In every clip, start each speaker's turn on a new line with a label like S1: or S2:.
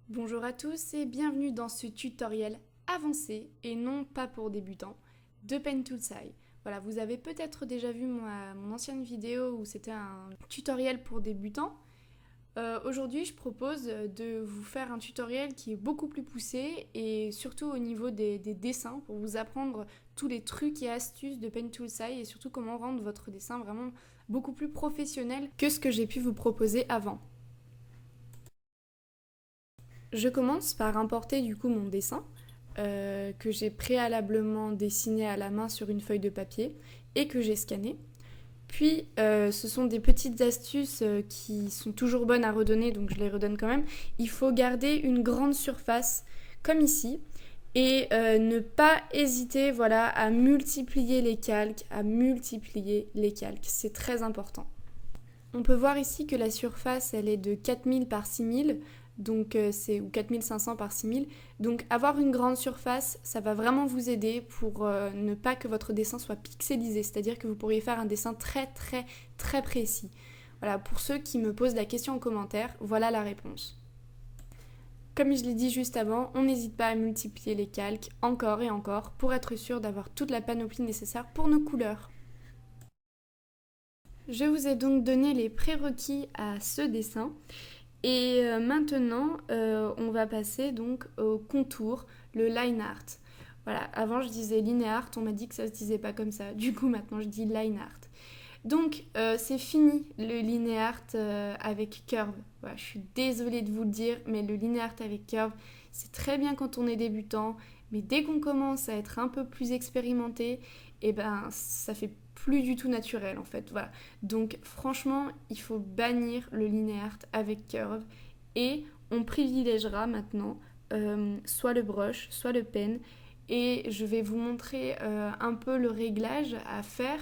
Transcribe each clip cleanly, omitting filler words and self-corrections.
S1: Bonjour à tous et bienvenue dans ce tutoriel avancé et non pas pour débutants de Pen Toolsai. Voilà, vous avez peut-être déjà vu mon ancienne vidéo où c'était un tutoriel pour débutants. Aujourd'hui, je propose de vous faire un tutoriel qui est beaucoup plus poussé et surtout au niveau des dessins pour vous apprendre tous les trucs et astuces de Pen Toolsai et surtout comment rendre votre dessin vraiment beaucoup plus professionnel que ce que j'ai pu vous proposer avant. Je commence par importer du coup mon dessin que j'ai préalablement dessiné à la main sur une feuille de papier et que j'ai scanné. Puis ce sont des petites astuces qui sont toujours bonnes à redonner, donc je les redonne quand même. Il faut garder une grande surface comme ici et ne pas hésiter voilà, à multiplier les calques, c'est très important. On peut voir ici que la surface elle est de 4000 par 6000 donc ou 4500 par 6000. Donc avoir une grande surface, ça va vraiment vous aider pour ne pas que votre dessin soit pixelisé, c'est-à-dire que vous pourriez faire un dessin très très très précis. Voilà, pour ceux qui me posent la question en commentaire, voilà la réponse. Comme je l'ai dit juste avant, on n'hésite pas à multiplier les calques encore et encore pour être sûr d'avoir toute la panoplie nécessaire pour nos couleurs. Je vous ai donc donné les prérequis à ce dessin. Et maintenant, on va passer donc au contour, le line art. Voilà, avant je disais line art, on m'a dit que ça se disait pas comme ça. Du coup, maintenant je dis line art. Donc, c'est fini le line art avec curve. Voilà, je suis désolée de vous le dire, mais le line art avec curve, c'est très bien quand on est débutant. Mais dès qu'on commence à être un peu plus expérimenté, et ben, ça fait plus du tout naturel en fait. Voilà. Donc franchement, il faut bannir le linéart avec curve et on privilégiera maintenant soit le brush, soit le pen. Et je vais vous montrer un peu le réglage à faire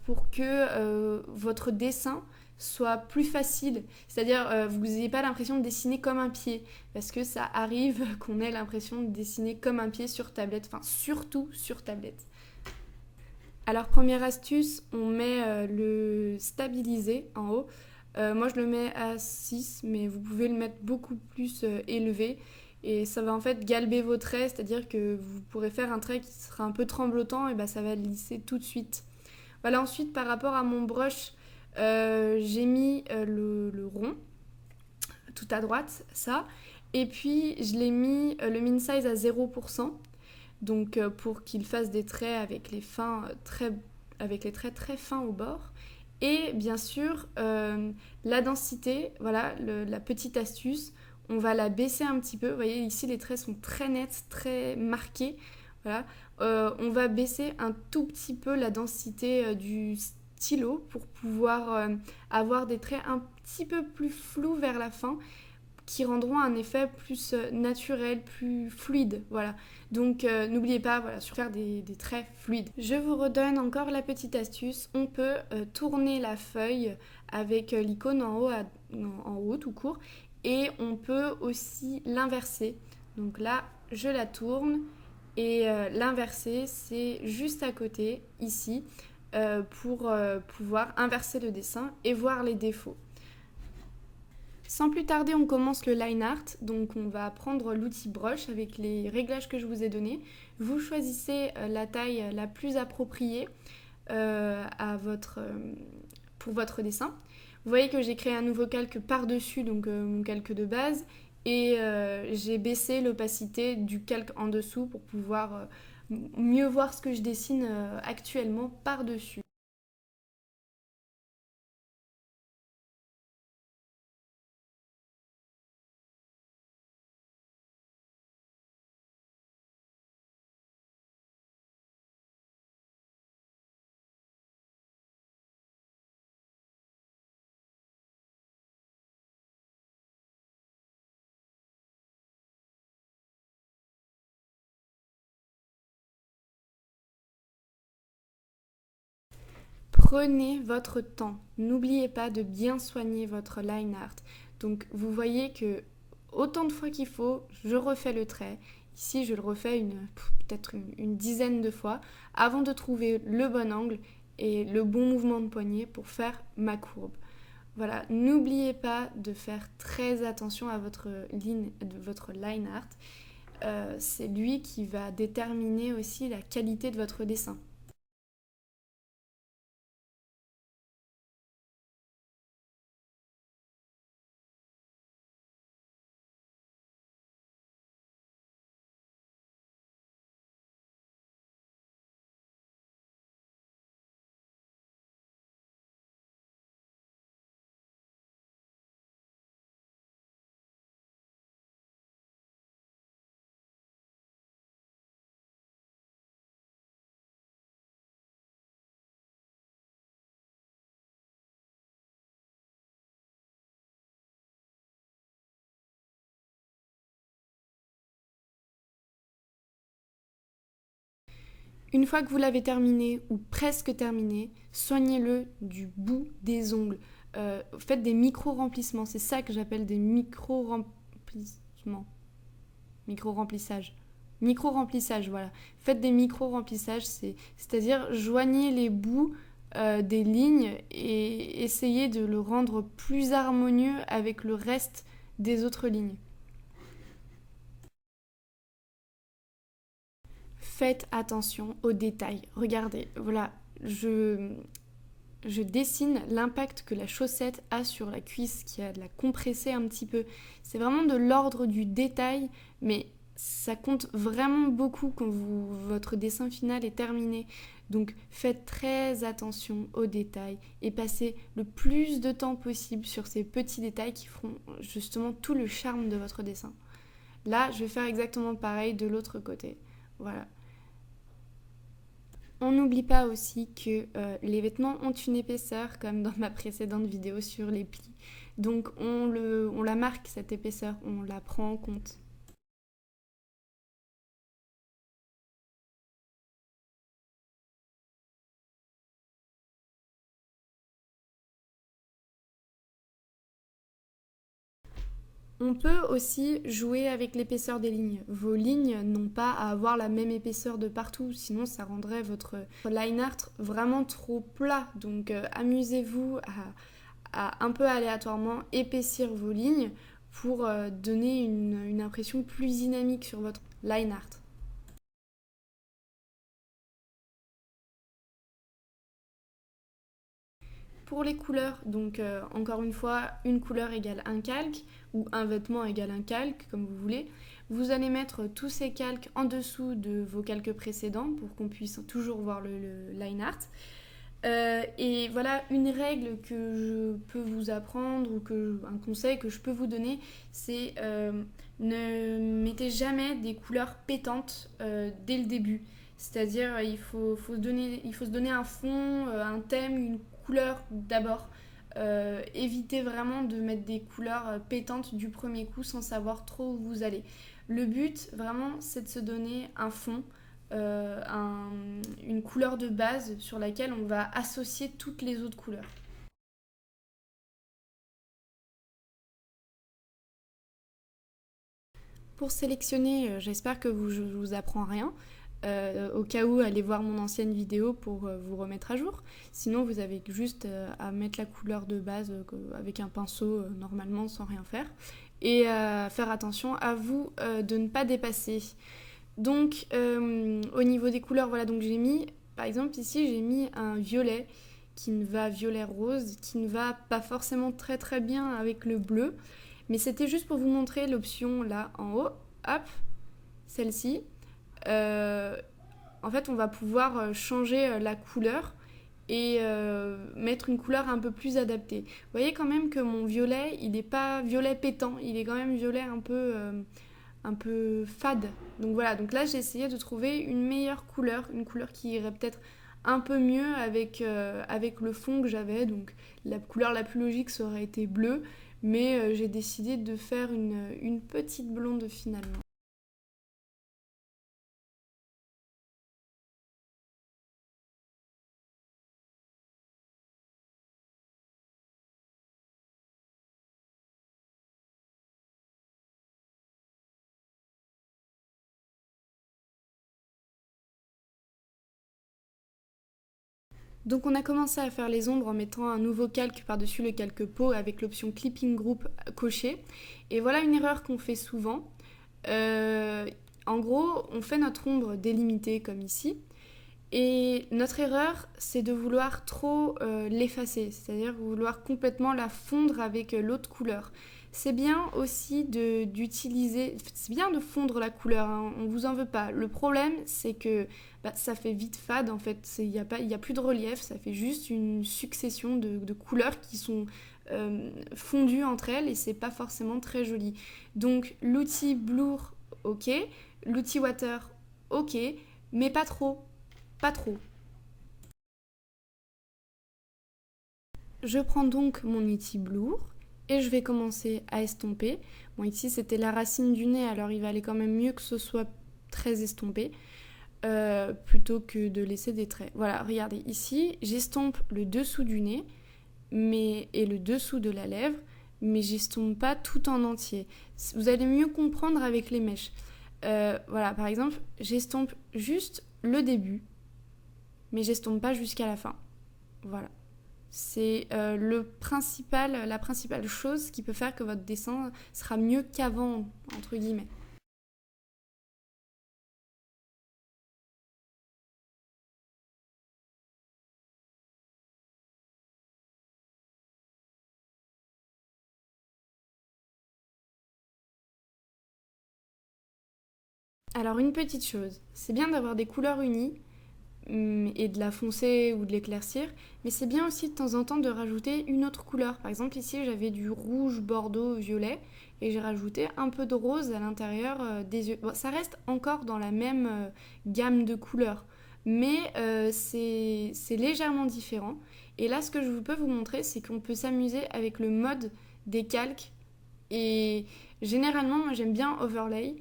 S1: pour que votre dessin soit plus facile. C'est-à-dire, vous n'ayez pas l'impression de dessiner comme un pied. Parce que ça arrive qu'on ait l'impression de dessiner comme un pied sur tablette. Enfin, surtout sur tablette. Alors, première astuce, on met le stabilisé en haut. Moi, je le mets à 6, mais vous pouvez le mettre beaucoup plus élevé. Et ça va en fait galber vos traits, c'est-à-dire que vous pourrez faire un trait qui sera un peu tremblotant, et ben ça va lisser tout de suite. Voilà, ensuite, par rapport à mon brush, j'ai mis le rond, tout à droite, ça. Et puis, je l'ai mis le min size à 0%. Donc pour qu'il fasse des traits avec avec les traits très fins au bord. Et bien sûr, la densité, voilà, la petite astuce, on va la baisser un petit peu. Vous voyez, ici, les traits sont très nets, très marqués. Voilà. On va baisser un tout petit peu la densité du stylo pour pouvoir avoir des traits un petit peu plus flous vers la fin qui rendront un effet plus naturel, plus fluide. Voilà. Donc n'oubliez pas, voilà, sur faire des traits fluides. Je vous redonne encore la petite astuce. On peut tourner la feuille avec l'icône en haut tout court. Et on peut aussi l'inverser. Donc là, je la tourne. Et l'inverser, c'est juste à côté, ici, pour pouvoir inverser le dessin et voir les défauts. Sans plus tarder, on commence le line art. Donc on va prendre l'outil brush avec les réglages que je vous ai donnés. Vous choisissez la taille la plus appropriée pour votre dessin. Vous voyez que j'ai créé un nouveau calque par-dessus, donc mon calque de base, et j'ai baissé l'opacité du calque en dessous pour pouvoir mieux voir ce que je dessine actuellement par-dessus. Prenez votre temps. N'oubliez pas de bien soigner votre line art. Donc vous voyez que autant de fois qu'il faut, je refais le trait. Ici, je le refais peut-être une dizaine de fois avant de trouver le bon angle et le bon mouvement de poignet pour faire ma courbe. Voilà, n'oubliez pas de faire très attention à votre line art. C'est lui qui va déterminer aussi la qualité de votre dessin. Une fois que vous l'avez terminé ou presque terminé, soignez-le du bout des ongles. Faites des micro-remplissements, c'est ça que j'appelle des micro-remplissements. Micro-remplissage. Micro-remplissage, voilà. Faites des micro-remplissages, c'est-à-dire joignez les bouts des lignes et essayez de le rendre plus harmonieux avec le reste des autres lignes. Faites attention aux détails. Regardez, voilà, je dessine l'impact que la chaussette a sur la cuisse, qui a de la compressée un petit peu. C'est vraiment de l'ordre du détail, mais ça compte vraiment beaucoup quand votre dessin final est terminé. Donc faites très attention aux détails et passez le plus de temps possible sur ces petits détails qui feront justement tout le charme de votre dessin. Là, je vais faire exactement pareil de l'autre côté. Voilà. On n'oublie pas aussi que les vêtements ont une épaisseur, comme dans ma précédente vidéo sur les plis. Donc on la marque, cette épaisseur, on la prend en compte. On peut aussi jouer avec l'épaisseur des lignes. Vos lignes n'ont pas à avoir la même épaisseur de partout, sinon ça rendrait votre line art vraiment trop plat. Donc amusez-vous à un peu aléatoirement épaissir vos lignes pour donner une impression plus dynamique sur votre line art. Pour les couleurs, donc encore une fois, une couleur égale un calque ou un vêtement égale un calque, comme vous voulez. Vous allez mettre tous ces calques en dessous de vos calques précédents pour qu'on puisse toujours voir le line art. Et voilà, une règle que je peux vous apprendre ou un conseil que je peux vous donner, c'est ne mettez jamais des couleurs pétantes dès le début. C'est-à-dire, il faut se donner un fond, un thème, une couleur d'abord. Évitez vraiment de mettre des couleurs pétantes du premier coup sans savoir trop où vous allez. Le but, vraiment, c'est de se donner un fond, une couleur de base sur laquelle on va associer toutes les autres couleurs. Pour sélectionner, j'espère que je vous apprends rien. Au cas où, allez voir mon ancienne vidéo pour vous remettre à jour. Sinon, vous avez juste à mettre la couleur de base avec un pinceau normalement sans rien faire. Et faire attention à vous de ne pas dépasser. Donc, au niveau des couleurs, voilà, donc j'ai mis, par exemple ici, j'ai mis un violet violet rose, qui ne va pas forcément très très bien avec le bleu. Mais c'était juste pour vous montrer l'option là en haut, hop, celle-ci. Euh, En fait, on va pouvoir changer la couleur et mettre une couleur un peu plus adaptée. Vous voyez quand même que mon violet, il n'est pas violet pétant, il est quand même violet un peu fade. Donc voilà, donc là j'ai essayé de trouver une meilleure couleur, une couleur qui irait peut-être un peu mieux avec le fond que j'avais. Donc la couleur la plus logique ça aurait été bleu, mais j'ai décidé de faire une petite blonde finalement. Donc on a commencé à faire les ombres en mettant un nouveau calque par-dessus le calque peau avec l'option Clipping Group cochée. Et voilà une erreur qu'on fait souvent. En gros, on fait notre ombre délimitée comme ici. Et notre erreur, c'est de vouloir trop l'effacer, c'est-à-dire vouloir complètement la fondre avec l'autre couleur. C'est bien aussi d'utiliser, c'est bien de fondre la couleur, hein, on vous en veut pas. Le problème, c'est que ça fait vite fade en fait, il y a plus de relief, ça fait juste une succession de couleurs qui sont fondues entre elles et c'est pas forcément très joli. Donc l'outil Blur, ok, l'outil Water, ok, mais pas trop. Pas trop. Je prends donc mon outil Blur et je vais commencer à estomper. Bon, ici c'était la racine du nez, alors il valait quand même mieux que ce soit très estompé plutôt que de laisser des traits. Voilà, regardez, ici j'estompe le dessous du nez et le dessous de la lèvre, mais j'estompe pas tout en entier. Vous allez mieux comprendre avec les mèches. Voilà, par exemple, j'estompe juste le début, mais j'estompe pas jusqu'à la fin. Voilà. C'est la principale chose qui peut faire que votre dessin sera mieux qu'avant, entre guillemets. Alors une petite chose, c'est bien d'avoir des couleurs unies et de la foncer ou de l'éclaircir, mais c'est bien aussi de temps en temps de rajouter une autre couleur. Par exemple ici j'avais du rouge, bordeaux, violet et j'ai rajouté un peu de rose à l'intérieur des yeux. Bon, ça reste encore dans la même gamme de couleurs, mais c'est légèrement différent. Et là ce que je peux vous montrer c'est qu'on peut s'amuser avec le mode des calques et généralement moi j'aime bien overlay.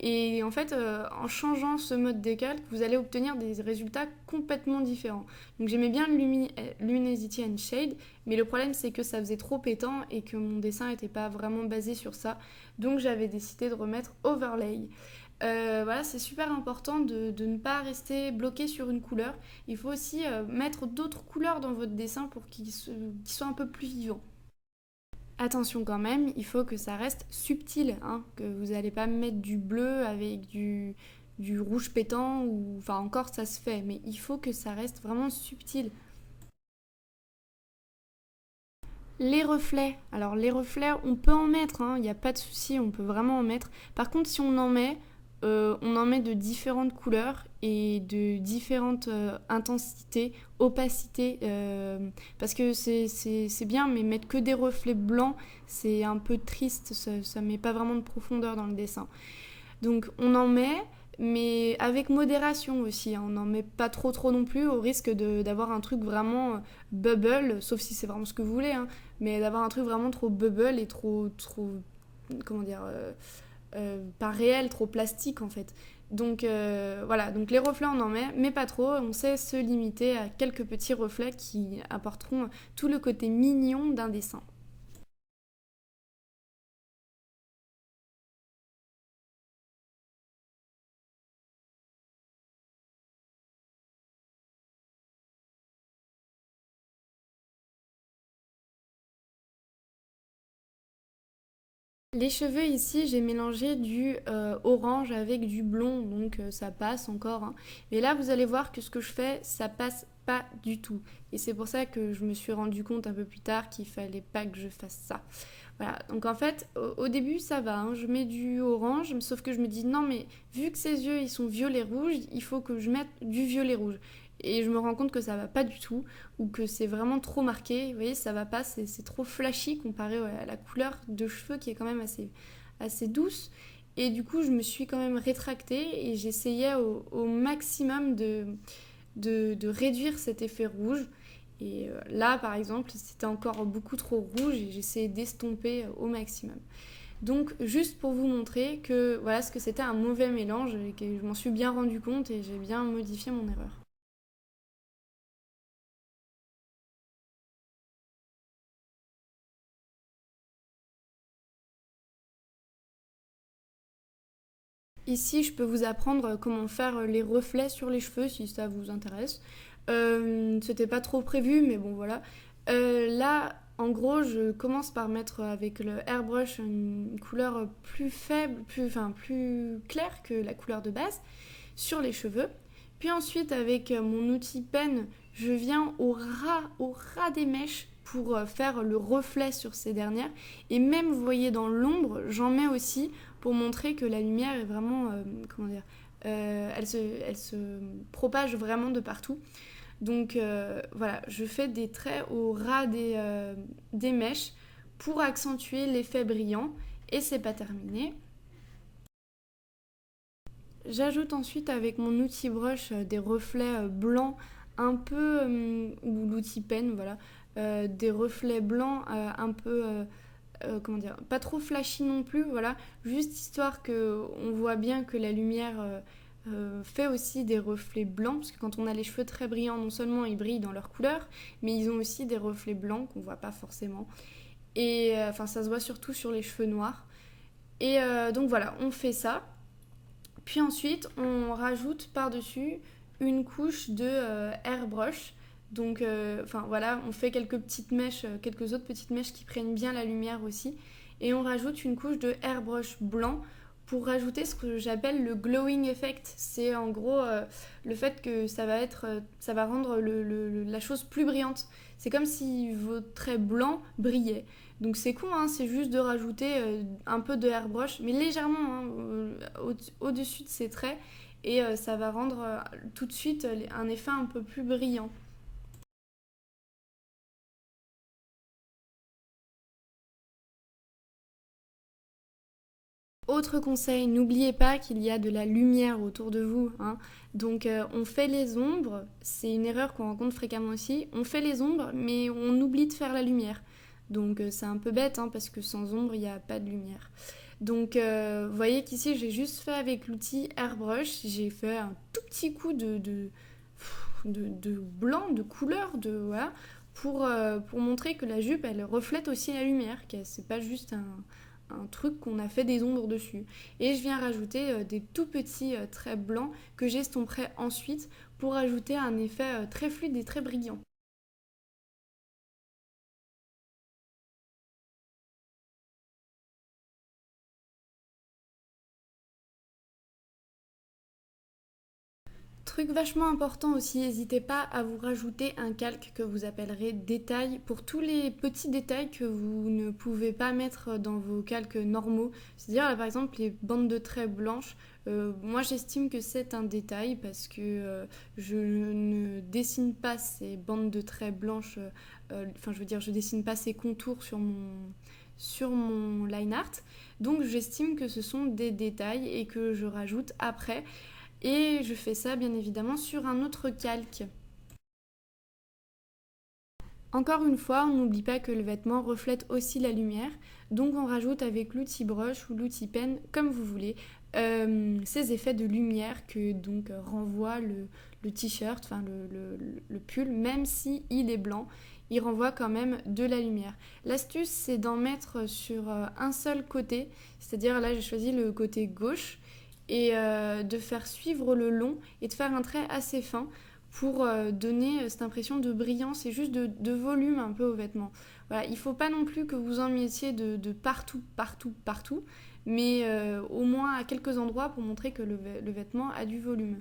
S1: Et en fait, en changeant ce mode de calque, vous allez obtenir des résultats complètement différents. Donc j'aimais bien le Luminosity and Shade, mais le problème c'est que ça faisait trop pétant et que mon dessin n'était pas vraiment basé sur ça. Donc j'avais décidé de remettre Overlay. Voilà, c'est super important de ne pas rester bloqué sur une couleur. Il faut aussi mettre d'autres couleurs dans votre dessin pour qu'ils soient un peu plus vivants. Attention quand même, il faut que ça reste subtil, hein, que vous n'allez pas mettre du bleu avec du rouge pétant, ou enfin encore ça se fait, mais il faut que ça reste vraiment subtil. Les reflets, alors les reflets on peut en mettre, il n'y a pas de souci, on peut vraiment en mettre. Par contre si on en met de différentes couleurs et de différentes intensités, opacités, parce que c'est bien, mais mettre que des reflets blancs, c'est un peu triste, ça met pas vraiment de profondeur dans le dessin. Donc on en met, mais avec modération aussi, hein. On n'en met pas trop non plus, au risque d'avoir un truc vraiment bubble, sauf si c'est vraiment ce que vous voulez, hein, mais d'avoir un truc vraiment trop bubble et trop comment dire, pas réel, trop plastique en fait. Donc voilà, donc les reflets on en met, mais pas trop, on sait se limiter à quelques petits reflets qui apporteront tout le côté mignon d'un dessin. Les cheveux ici, j'ai mélangé du orange avec du blond, donc ça passe encore, hein. Mais là, vous allez voir que ce que je fais, ça passe pas du tout. Et c'est pour ça que je me suis rendu compte un peu plus tard qu'il fallait pas que je fasse ça. Voilà, donc en fait, au début, ça va, hein. Je mets du orange, sauf que je me dis non, mais vu que ses yeux ils sont violet-rouge, il faut que je mette du violet-rouge. Et je me rends compte que ça va pas du tout, ou que c'est vraiment trop marqué. Vous voyez, ça va pas, c'est trop flashy comparé à la couleur de cheveux qui est quand même assez douce. Et du coup, je me suis quand même rétractée et j'essayais au maximum de réduire cet effet rouge. Et là, par exemple, c'était encore beaucoup trop rouge et j'essayais d'estomper au maximum. Donc, juste pour vous montrer que voilà ce que c'était un mauvais mélange et que je m'en suis bien rendu compte et j'ai bien modifié mon erreur. Ici, je peux vous apprendre comment faire les reflets sur les cheveux si ça vous intéresse. C'était pas trop prévu, mais bon voilà. Là, en gros, je commence par mettre avec le airbrush une couleur plus faible, plus claire que la couleur de base sur les cheveux. Puis ensuite, avec mon outil pen, je viens au ras des mèches pour faire le reflet sur ces dernières. Et même, vous voyez, dans l'ombre, j'en mets aussi pour montrer que la lumière est vraiment, comment dire, elle se propage vraiment de partout. Donc voilà, je fais des traits au ras des mèches pour accentuer l'effet brillant. Et c'est pas terminé. J'ajoute ensuite avec mon outil brush des reflets blancs un peu, ou l'outil pen, voilà, des reflets blancs un peu, comment dire, pas trop flashy non plus, voilà, juste histoire qu'on voit bien que la lumière fait aussi des reflets blancs, parce que quand on a les cheveux très brillants, non seulement ils brillent dans leur couleur, mais ils ont aussi des reflets blancs qu'on voit pas forcément. Et enfin, ça se voit surtout sur les cheveux noirs. Et donc voilà, on fait ça. Puis ensuite, on rajoute par-dessus une couche de airbrush. Donc, voilà, on fait quelques petites mèches, quelques autres petites mèches qui prennent bien la lumière aussi. Et on rajoute une couche de airbrush blanc pour rajouter ce que j'appelle le glowing effect. C'est en gros le fait que ça va rendre la chose plus brillante. C'est comme si vos traits blancs brillaient. Donc c'est con, hein, c'est juste de rajouter un peu de airbrush, mais légèrement hein, au-dessus de ces traits, et ça va rendre tout de suite un effet un peu plus brillant. Autre conseil, n'oubliez pas qu'il y a de la lumière autour de vous, hein. Donc on fait les ombres, c'est une erreur qu'on rencontre fréquemment aussi, on fait les ombres mais on oublie de faire la lumière. Donc c'est un peu bête hein, parce que sans ombre il n'y a pas de lumière. Donc vous voyez qu'ici j'ai juste fait avec l'outil airbrush, j'ai fait un tout petit coup de blanc, de couleur, voilà, pour montrer que la jupe elle reflète aussi la lumière, que c'est pas juste un truc qu'on a fait des ombres dessus. Et je viens rajouter des tout petits traits blancs que j'estomperai ensuite pour ajouter un effet très fluide et très brillant. Truc vachement important aussi, n'hésitez pas à vous rajouter un calque que vous appellerez détail pour tous les petits détails que vous ne pouvez pas mettre dans vos calques normaux. C'est-à-dire là, par exemple les bandes de traits blanches, moi j'estime que c'est un détail parce que je ne dessine pas ces bandes de traits blanches, enfin je veux dire je dessine pas ces contours sur mon line art. Donc j'estime que ce sont des détails et que je rajoute après. Et je fais ça bien évidemment sur un autre calque. Encore une fois, on n'oublie pas que le vêtement reflète aussi la lumière, donc on rajoute avec l'outil brush ou l'outil pen, comme vous voulez, ces effets de lumière que donc renvoie le t-shirt, enfin le pull, même si il est blanc, il renvoie quand même de la lumière. L'astuce, c'est d'en mettre sur un seul côté, c'est-à-dire là j'ai choisi le côté gauche, et de faire suivre le long et de faire un trait assez fin pour donner cette impression de brillance et juste de volume un peu au vêtement. Voilà, il ne faut pas non plus que vous en mettiez de partout, partout, partout, mais au moins à quelques endroits pour montrer que le vêtement a du volume.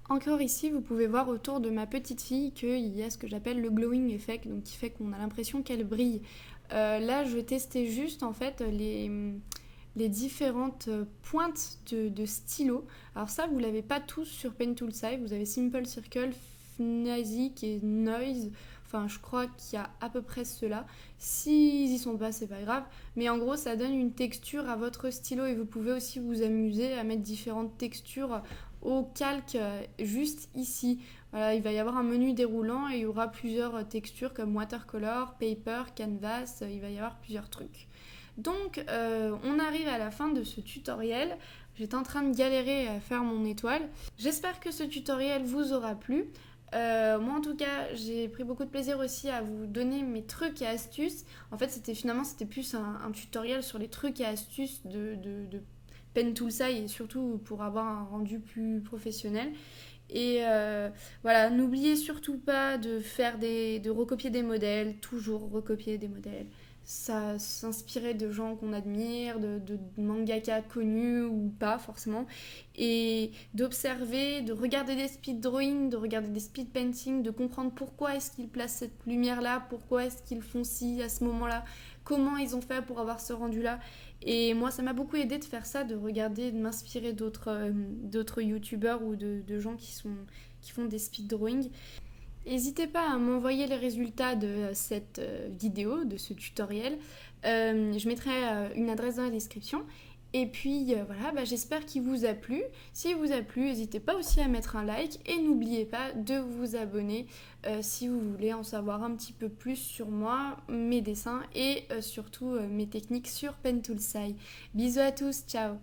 S1: Encore ici, vous pouvez voir autour de ma petite fille qu'il y a ce que j'appelle le glowing effect, donc qui fait qu'on a l'impression qu'elle brille. Là, je testais juste en fait les différentes pointes de stylo. Alors ça, vous l'avez pas tous sur Pen Toolside. Vous avez Simple Circle, Fnazik et Noise. Enfin, je crois qu'il y a à peu près ceux-là. S'ils y sont pas, c'est pas grave. Mais en gros, ça donne une texture à votre stylo et vous pouvez aussi vous amuser à mettre différentes textures au calque juste ici. Voilà, il va y avoir un menu déroulant et il y aura plusieurs textures comme watercolor, paper, canvas. Il va y avoir plusieurs trucs. Donc, on arrive à la fin de ce tutoriel. J'étais en train de galérer à faire mon étoile. J'espère que ce tutoriel vous aura plu. Moi en tout cas, j'ai pris beaucoup de plaisir aussi à vous donner mes trucs et astuces. En fait, c'était plus un tutoriel sur les trucs et astuces de Pen Toolsai et surtout pour avoir un rendu plus professionnel. Et voilà, n'oubliez surtout pas de recopier des modèles, toujours recopier des modèles. Ça s'inspirer de gens qu'on admire, de mangaka connus ou pas forcément, et d'observer, de regarder des speed drawings, de regarder des speed paintings, de comprendre pourquoi est-ce qu'ils placent cette lumière là, pourquoi est-ce qu'ils font ci à ce moment-là, comment ils ont fait pour avoir ce rendu là. Et moi, ça m'a beaucoup aidé de faire ça, de regarder, de m'inspirer d'autres youtubeurs ou de gens qui font des speed drawings. N'hésitez pas à m'envoyer les résultats de cette vidéo, de ce tutoriel. Je mettrai une adresse dans la description. Et puis voilà, j'espère qu'il vous a plu. Si vous a plu, n'hésitez pas aussi à mettre un like et n'oubliez pas de vous abonner si vous voulez en savoir un petit peu plus sur moi, mes dessins et surtout mes techniques sur Pen Toolsai. Bisous à tous, ciao!